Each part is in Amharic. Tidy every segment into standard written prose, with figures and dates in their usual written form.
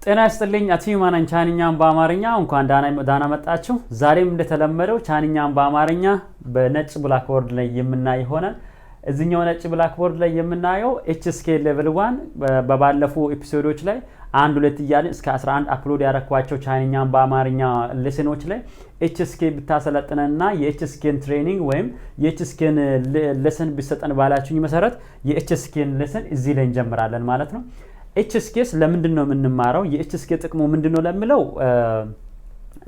ጤና ይስጥልኝ አትዊማ ነኝ ቻይንኛን በአማርኛ እንኳን ዳና መጣችሁ ዛሬም እንደተለመደው ቻይንኛን በአማርኛ በነጭ ብላክቦርድ ላይ የምናይ ይሆናል እዚህኛው ነጭ ብላክቦርድ ላይ የምናየው HSK level 1 በባለፉ ኤፒሶዶች ላይ 1 2 እያልን እስከ 11 አፕሎድ ያረኳቸው ቻይንኛን በአማርኛ ሌሰኖች ላይ HSK ብታሰለጥነና የHSKን ትሬኒንግ ወይም የHSKን ሌሰን ቢሰጠን ባላችሁኝ መሰረት የHSKን ሌሰን እዚህ ላይ እንጀምራለን ማለት ነው HSKስ ለምንድነው የምንማረው የHSK ጥቅሙ ምንድነው ለምለው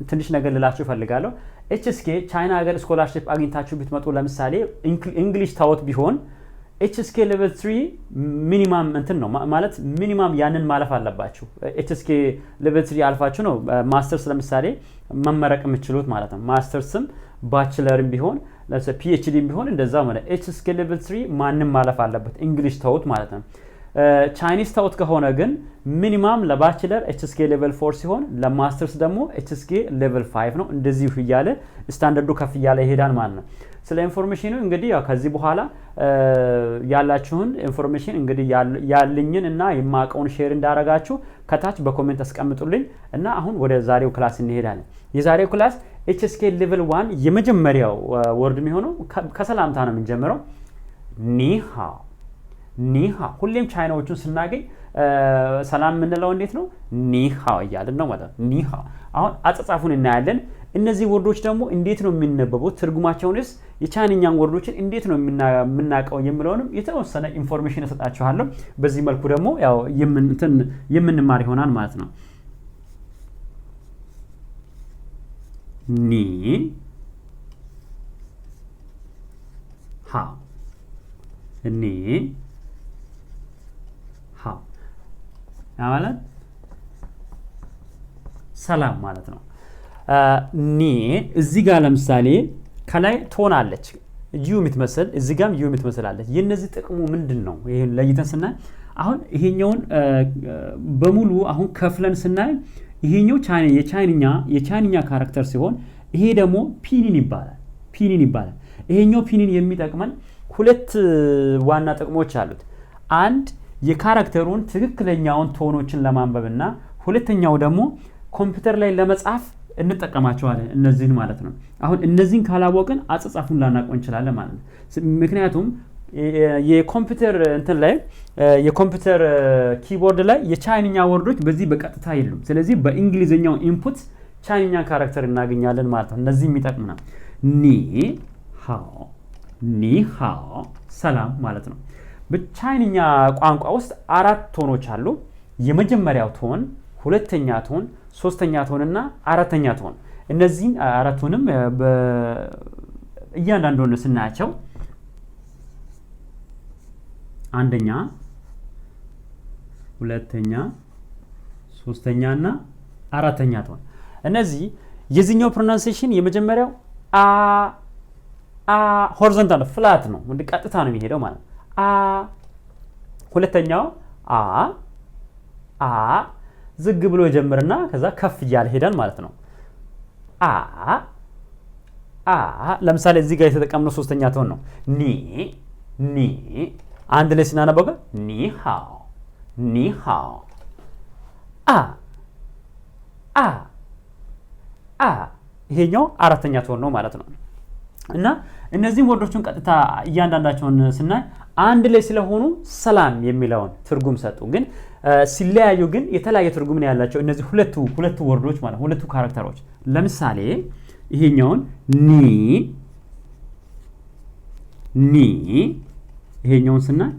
ትንሽ ነገር ልላችሁ ፈልጋለሁ HSK ቻይና ሀገር ስኮላርሺፕ አግኝታችሁ ብትመጡ ለምሳሌ እንግሊሽ ታውት ቢሆን HSK level 3 ሚኒመም እንትን ነው ማለት ሚኒመም ያንን ማለፍ አለባችሁ HSK level 3 አልፋችሁ ነው ማስተርስ ለምሳሌ መመረቅ የምትችሉት ማለት ነው ማስተርስም ባችለርም ቢሆን ለምሳሌ PhDም ቢሆን እንደዛው ማለት HSK level 3 ማንንም ማለፍ አለበት እንግሊሽ ታውት ማለት ነው Chinese ታውት ከሆነ ግን ሚኒመም ለባችለር HSK level 4 ሲሆን ለማስተርስ ደግሞ HSK level 5 ነው እንደዚህ ይያለ ስታንዳርዱ ከፍ ይያለ ይሄዳል ማለት ነው ስለ ኢንፎርሜሽኑ እንግዲህ ያው ከዚህ በኋላ ያላችሁን ኢንፎርሜሽን እንግዲህ ያልኝን እና የማቀውን ሼር እንዳረጋችሁ ከታች በኮሜንት አስቀምጡልኝ እና አሁን ወደ ዛሬው ክላስ እንሄዳለን የዛሬው ክላስ HSK level 1 የመጀመሪያው ወርድ የሚሆነው ከሰላምታ ነው የምንጀምረው ኒሃው ኒሃው ሁሌም ቻይናዎቹን ስናገኝ ሰላም ምንለው እንዴት ነው ኒሃው ይያልን ነው ማለት ኒሃው አሁን አጻጻፉን እናያለን እነዚህ ወርዶች ደግሞ እንዴት ነው የሚነበቡት ትርጉማቸውንስ የቻይንኛን ወርዶችን እንዴት ነው የምናቀው የሚለውንም የተወሰነ ኢንፎርሜሽን እሰጣችኋለሁ በዚህ መልኩ ደግሞ ያው የምንማር ይሆናል ማለት ነው ኒ ሃ ኒ ማለት ሰላም ማለት ነው ኒ እዚህ ጋር ለምሳሌ ከላይ ትሆናለች ዩ የምትመስል እዚህ ጋርም ዩ የምትመስላለች የነዚህ ጥቅሙ ምንድነው ይሄን ለይተን ስናይ አሁን ይሄኛውን በሙሉ አሁን ከፍለን ስናይ ይሄኛው የቻይንኛ ካራክተር ሲሆን ይሄ ደግሞ ፒኒን ይባላል ይሄኛው ፒኒን የሚጠቅመን ሁለት ዋና ጥቅሞች አሉት አንድ የካራክተሩን ትክክለኛውን ቶኖችን ለማንበብና ሁለተኛው ደግሞ ኮምፒውተር ላይ ለመጻፍ እንጠቀማቸዋለን እነዚህን ማለት ነው አሁን እነዚህን ካላወቅን አጻጻፉን ላናቀው እንችላለን ማለት ነው ምክንያቱም የኮምፒውተር እንትን ላይ የኮምፒውተር ኪቦርድ ላይ የቻይንኛ ወርዶች በዚህ በቀጥታ የሉም ስለዚህ በእንግሊዘኛው ኢንፑት ቻይንኛ ካራክተር እናገኛለን ማለት ነው እነዚህ የሚጠቅሙና ኒ ሃው ሰላም ማለት ነው በቻይንኛ ቋንቋ ውስጥ አራት ቶኖች አሉ የመጀመሪያው ቶን ሁለተኛ ቶን ሶስተኛ ቶን እና አራተኛ ቶን እነዚህ አራቱንም እያንዳንዱን ስናያቸው አንደኛ ሁለተኛ ሶስተኛ እና አራተኛ ቶን እነዚህ የዚህኛው ፕሮናንሲዬሽን የመጀመሪያው ሆሪዞንታል ፍላት ነው እንደ ቀጥታ ነው የሚሄደው ማለት ሁለተኛው ዝግ ብሎ ይጀምርና ከዛ ከፍ ይያል ሄዳል ማለት ነው ለምሳሌ እዚህ ጋር የተጠቀምነው ሶስተኛ ቶን ነው ኒ አንድ ላይ ስናነበው ኒሃው ይሄኛው አራተኛ ቶን ነው ማለት ነው እና እነዚህ ወርዶችን ቀጥታ እያንዳንዳቸውን ስናይ አንድ ላይ ስለሆኑ ሰላም የሚለውን ትርጉም ሰጡ ግን ሲለያዩ ግን የተለያየ ትርጉም ነው ያላቸው እነዚህ ሁለቱ ወርዶች ማለት ሁለቱ ካራክተሮች ለምሳሌ ይሄኛውን ኒ ይሄኛውን ስናይ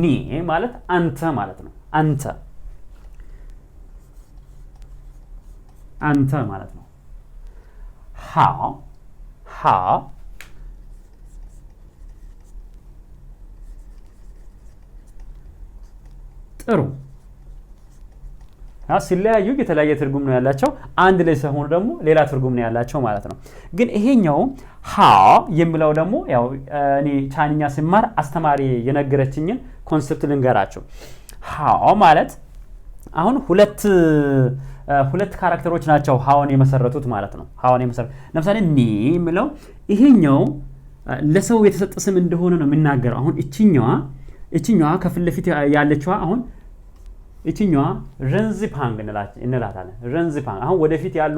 ኒ ማለት አንተ ማለት ነው አንተ ማለት ነው ሃው ጥሩ ሲለያዩ የተለያየ ትርጉም ነው ያላቸው አንድ ላይ ሲሆኑ ደግሞ ሌላ ትርጉም ነው ያላቸው ማለት ነው ግን ይሄኛው ሃው የሚለው ደግሞ ያው እኔ ቻይንኛ ሲማር አስተማሪ የነገረችኝን ኮንሰፕት ልንገራችሁ ሃው ማለት አሁን ሁለት ካራክተሮች ናቸው ሃውን የመሰረቱት ማለት ነው ሃውን የመሰረቱት ለምሳሌ ኒ የሚለው ይሄኛው ለሰው የተሰጠ ስም እንደሆነ ነው የሚናገረው አሁን እቺኛዋ ከፍል ለፊት ያለችዋ አሁን እቺኛዋ ረንዚፓንግ እንላታለን ረንዚፓንግ አሁን ወደፊት ያሉ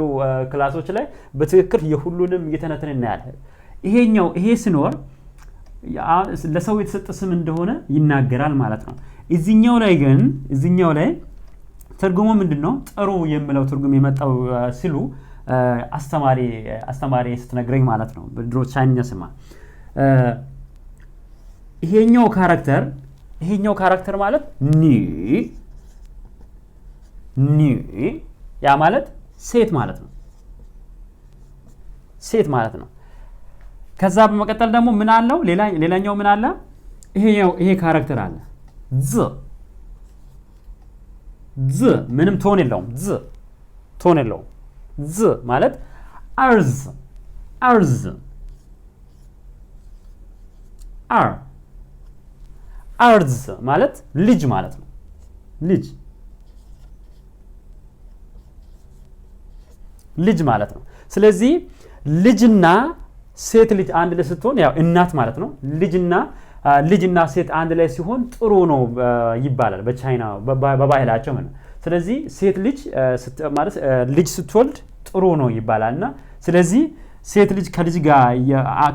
ክላሶች ላይ በትክክል የሁሉንም እየተነተነ እናያለን ይሄ ሲኖር ለሰው የተሰጠ ስም እንደሆነ ይናገራል ማለት ነው እዚህኛው ላይ ትርጉሙ ምንድነው ጥሩ የሚለው ትርጉም የመጣው ሲሉ አስተማሪ ስትነግረኝ ማለት ነው በድሮ ቻይንኛ ስማ ይሄኛው ካራክተር ማለት ኒ ያ ማለት ሴት ማለት ነው ከዛ በመቀጠል ደግሞ ምን አለው ሌላኛው ምን አለ ይሄ ካራክተር አለ ዝ ምንም ቶን የለውም ዝ ማለት አርዝ ማለት ልጅ ማለት ነው ልጅ ማለት ነው ስለዚህ ልጅና ሴት ልጅ አንድ ላይ ስትሆን ያው እናት ማለት ነው ልጅና ሴት አንድ ላይ ሲሆን ጥሩ ነው ይባላል በቻይና በባህላቸው ማለት ስለዚህ ሴት ልጅ ማለት ልጅ ስትወልድ ጥሩ ነው ይባላልና ስለዚህ ሴት ልጅ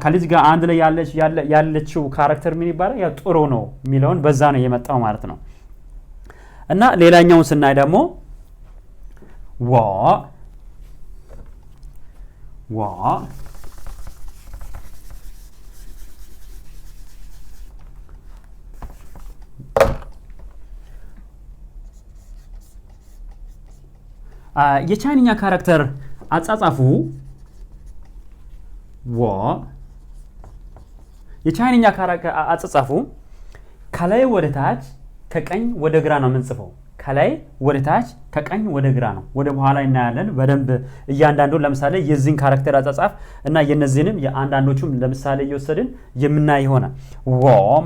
ከልጅ ጋር አንድ ላይ ያለችው ካራክተር ምን ይባላል ያው ጥሩ ነው የሚለውን በዛ ነው የመጣው ማለት ነው እና ሌላኛውን ስናይ ደግሞ ዋ የቻይንኛ ካራክተር አጻጻፉ የቻይንኛ ካራክተር አጻጻፉ ከላይ ወደ ታች ከቀኝ ወደ ግራ ነው የምንጽፈው ከላይ ወደ ታች ከቀኝ ወደ ግራ ነው ወደ በኋላ እናያለን በደንብ እያንዳንዱ ለምሳሌ የዚህን ካራክተር አጻጻፍ እና የነዚህንም የአንዳንዶቹም ለምሳሌ እየወሰድን የምናይ ይሆናል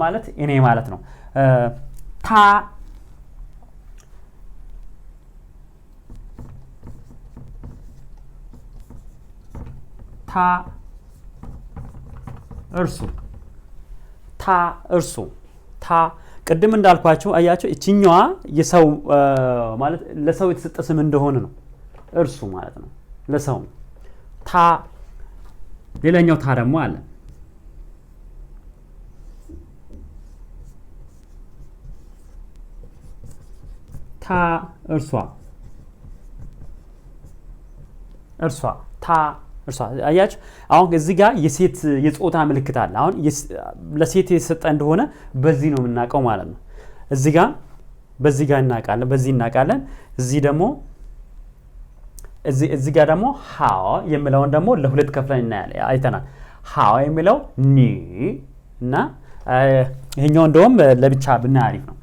ማለት እኔ ማለት ነው እርሱ ቅድም እንዳልኳችሁ አያችሁ እቺኛዋ የሰው ማለት ለሰው የተሰጠ ስም እንደሆነ ነው እርሱ ማለት ነው ለሰው ሌላኛው ደግሞ አለ እርሷ አያችሁ አሁን እዚህ ጋር የሴት የጾታ ምልክት አለ አሁን ለሴት የተሰጠ እንደሆነ በዚህ ነው የምናውቀው ማለት ነው በዚህ ጋር እናውቃለን እዚህ ጋር ደግሞ ሃው የሚለውን ደግሞ ለሁለት ከፍለን እናያለን አይተናል ሃው የሚለው ኒ እና ይሄኛው እንደውም ለብቻ ብናይ አሪፍ ነው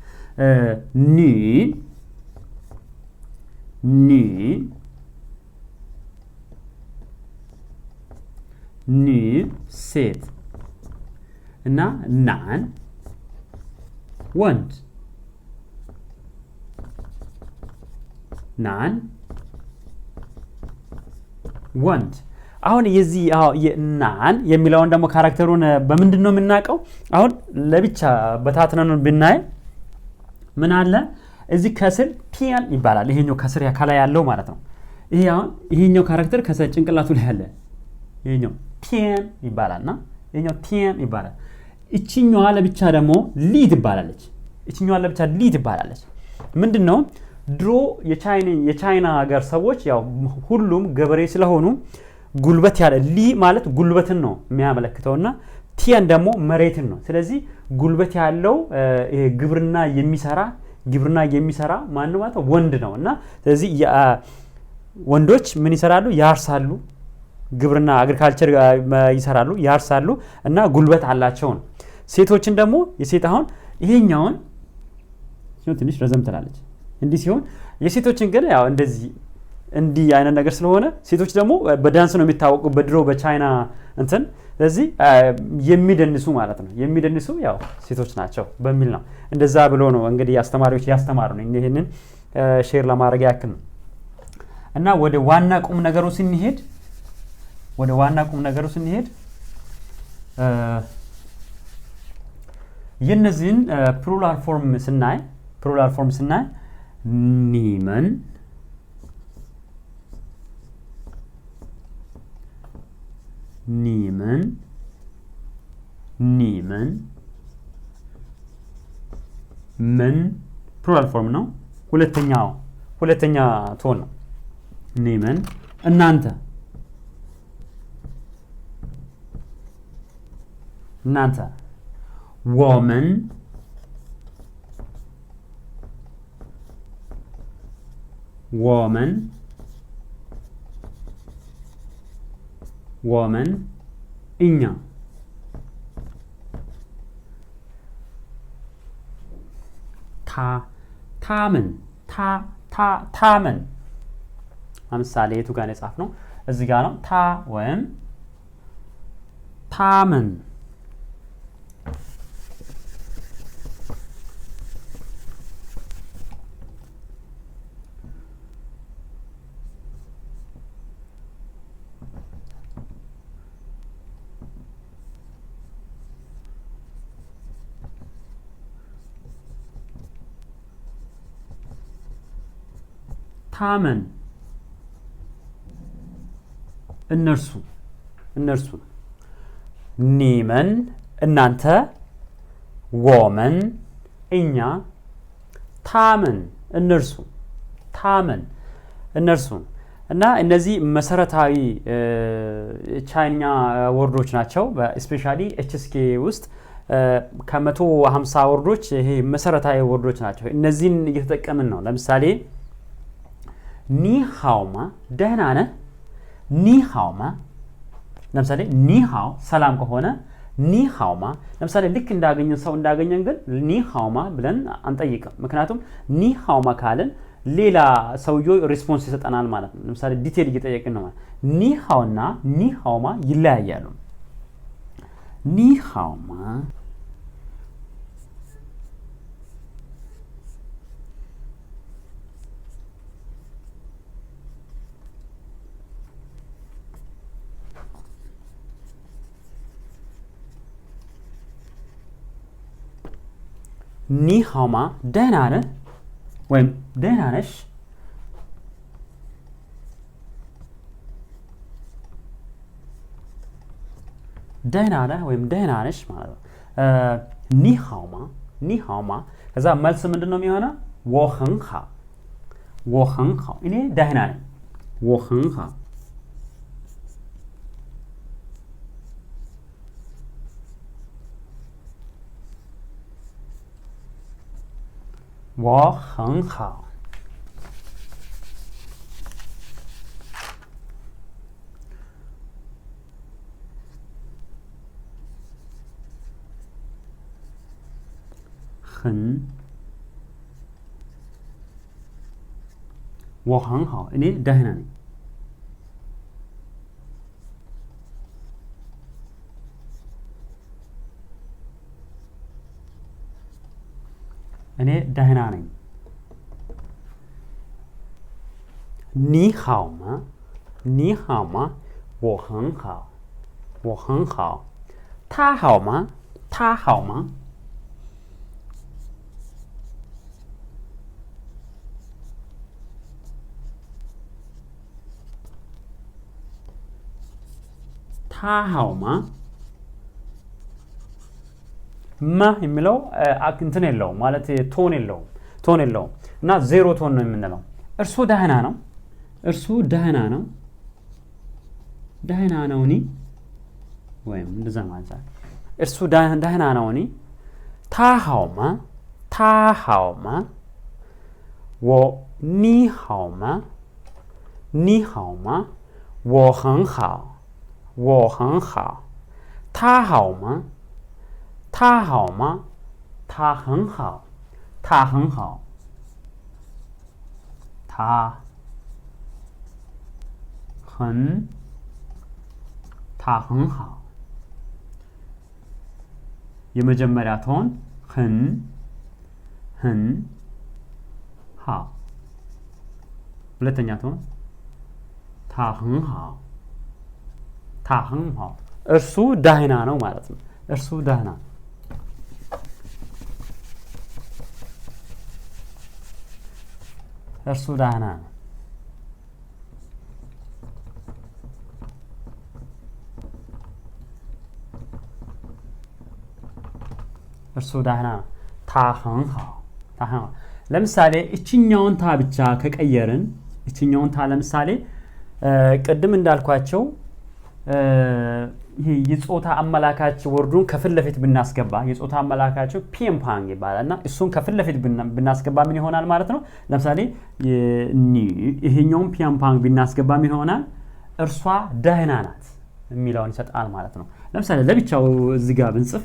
ኒ ሴት እና ናን ወንድ አሁን የዚህ ናን የሚለውን ደግሞ ካራክተሩን በምንድነው የምናውቀው አሁን ለብቻ በታትነን ብናይ ምን አለ እዚህ ከስር ፒያን ይባላል ይሄኛው ከስር ከላይ ያለው ማለት ነው ይሄኛው ካራክተር ከስር ጭንቅላቱ ላይ ያለ ይሄኛው ፒያን ይባላልና ይሄኛው ፒያን ይባላል እቺኛዋ ለብቻ ደግሞ ሊ ትባላለች ምንድነው ድሮ የቻይና ሀገር ሰዎች ያው ሁሉም ገበሬ ስለሆኑ ጉልበት ያለ ሊ ማለት ጉልበትን ነው የሚያመለክተውና ቲያን ደግሞ መሬትን ነው ስለዚህ ጉልበት ያለው ግብርና የሚሰራ ማን ማለት ወንድ ነውና ስለዚህ ወንዶች ምን ይሰራሉ ያርሳሉ ግብርና አግሪካልቸር ይሰራሉ ያርሳሉ እና ጉልበት አላቸው ሴቶችን ደግሞ የሴት አሁን ይሄኛውን ትንሽ ረዘም ትላለች እንዲህ ሲሆን የሴቶችን ግን ያው እንደዚህ እንዲህ አይነት ነገር ስለሆነ ሴቶች ደግሞ በዳንስ ነው የሚታወቁ በድሮ በቻይና እንትን ስለዚህ የሚደንሱ ማለት ነው የሚደንሱ ያው ሴቶች ናቸው በሚል ነው እንደዛ ብሎ ነው እንግዲህ አስተማሪዎች ያስተማሩ ነው ይሄንን ሼር ለማድረግ ያክል ነው እና ወደ ዋና ቁም ነገሩ ስንሄድ የነዚህን ፕሉራል ፎርም ስናይ 你们你们你们 ምን ፕሉራል ፎርም ነው ሁለተኛ ቶን ነው ኒመን እናንተ ወመን እኛ ታመን ለምሳሌ የቱ ጋር የጻፍ ነው እዚህ ጋር ነው ታ ወይም ታመን ታመን እነርሱ ኒመን እናንተ ወመን እኛ ታመን እነርሱ እና እነዚህ መሰረታዊ ቻይንኛ ወርዶች ናቸው በስፔሻሊ HSK ውስጥ ከ150 ወርዶች ይሄ መሰረታዊ ወርዶች ናቸው እነዚህን እየተጠቀምን ነው ለምሳሌ ኒሃውማ ደህና ነህ ኒሃውማ ለምሳሌ ኒሃው ሰላም ከሆነ ኒሃውማ ለምሳሌ ልክ እንዳገኘን ሰው እንዳገኘን ግን ኒሃውማ ብለን አንጠይቅም ምክንያቱም ኒሃውማ ካለን ሌላ ሰውየው ሪስፖንስ ይሰጠናል ማለት ነው ለምሳሌ ዲቴል እየጠየቅን ነው ማለት ኒሃውና ኒሃውማ ይለያያሉ ኒሃውማ ኒሃውማ ደህና ነህ ወይም ደህና ነሽ ደህና ነህ ወይም ደህና ነሽ ማለት ነው ኒሃውማ ከዛ መልስ ምንድነው የሚሆነው ወኸንሃው እኔ ደህና ነኝ ወኸንሃው我很好我很好እኔ ደህና ነኝ እኔ ደህና ነኝ ኒሃውማ我很好ታሃውማ ታሃውማ ማ የሚለው እንትን የለውም ማለት ቶን የለውም እና ዜሮ ቶን ነው የምንለው እርሱ ደህና ነው ኒ ወይም እንደዛ ማለት እርሱ ደህና ነው ኒ ታሃውማ ወ ኒሃውማ我很好他好吗他很好他很好የመጀመሪያ ቶን很好ሁለተኛ ቶን他很好እርሱ ደህና ነው ማለት ነው እርሱ ደህና እርሱ ደህና ነው እርሱ ደህና ነው 他很好 ለምሳሌ እቺኛውን ታ ብቻ ከቀየርን እቺኛውን ታ ለምሳሌ ቅድም እንዳልኳቸው ይሄ የጾታ አመላካች ወርዱን ከፊት ለፊት ብናስገባ የጾታ አመላካቸው ፒምፓንግ ይባላልና እሱን ከፊት ለፊት ብናስገባ ምን ይሆናል ማለት ነው ለምሳሌ ይሄኛውን ፒምፓንግ ብናስገባ ምን ይሆናል እርሷ ደህና ናት የሚለውን ይሰጣል ማለት ነው ለምሳሌ ለብቻው እዚህ ጋር ብንጽፍ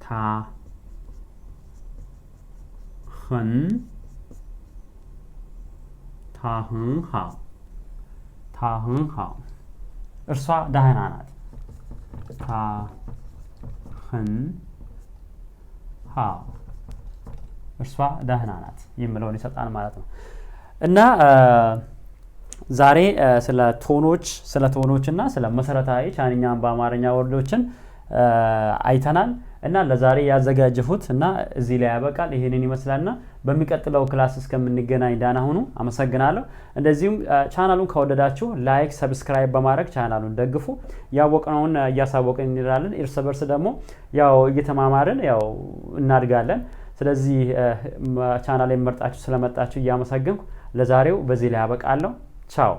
他很好他很好እርሷ ደህና ናት他很好እርሷ ደህና ናት የሚለውን ይሰጣል ማለት ነው እና ዛሬ ስለ ቶኖችና ስለ መሰረታዊ ቻይንኛን በአማርኛ ወርዶችን አይተናል እና ለዛሬ ያዘጋጀሁት እና እዚህ ላይ ያበቃል ይሄንን ይመስላልና በሚቀጥለው ክላስ እስከምንገናኝ ዳና ሁኑ አመሰግናለሁ እንደዚሁም ቻናሉን ከወደዳችሁ ላይክ ሰብስክራይብ በማድረግ ቻናሉን ደግፉ ያወቅነውን ያሳወቀን እንላለን እርስ በርስ ደግሞ ያው እየተማማርን ያው እናድጋለን ስለዚህ ቻናሌን መርጣችሁ ስለመጣችሁ ያመሰግንኩ ለዛሬው በዚህ ላይ ያበቃለሁ ቻው